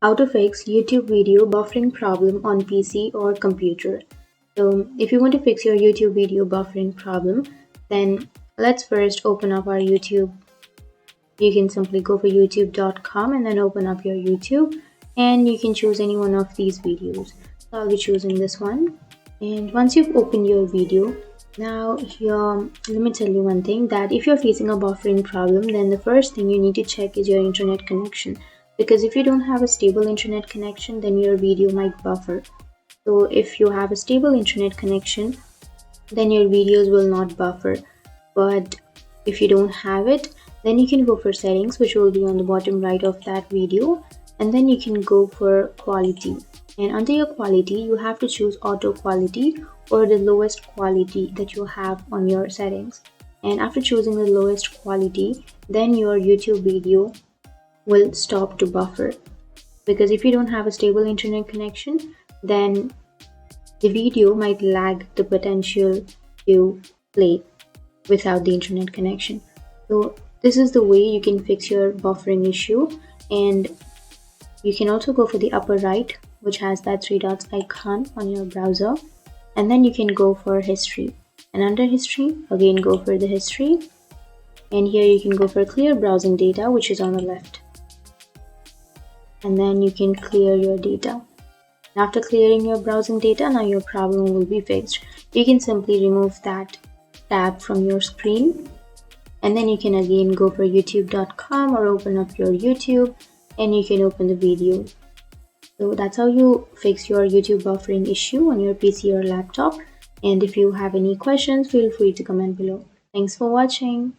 How to fix YouTube video buffering problem on PC or computer. So if you want to fix your YouTube video buffering problem, then let's first open up our YouTube. You can simply go for youtube.com and then open up your YouTube, and you can choose any one of these videos. So I'll be choosing this one. And once you've opened your video, now here, let me tell you one thing, that if you're facing a buffering problem, then the first thing you need to check is your internet connection. Because if you don't have a stable internet connection, then your video might buffer. So if you have a stable internet connection, then your videos will not buffer. But if you don't have it, then you can go for settings, which will be on the bottom right of that video, and then you can go for quality. And under your quality, you have to choose auto quality or the lowest quality that you have on your settings. And after choosing the lowest quality, then your YouTube video will stop to buffer. Because if you don't have a stable internet connection, then the video might lag the potential to play without the internet connection. So this is the way you can fix your buffering issue. And you can also go for the upper right, which has that three dots icon on your browser, and then you can go for history. And under history, again go for the history, and here you can go for clear browsing data, which is on the left, and then you can clear your data. After clearing your browsing data, now your problem will be fixed. You can simply remove that tab from your screen, and then you can again go for youtube.com or open up your YouTube, and you can open the video. So that's how you fix your YouTube buffering issue on your PC or laptop. And if you have any questions, feel free to comment below. Thanks for watching.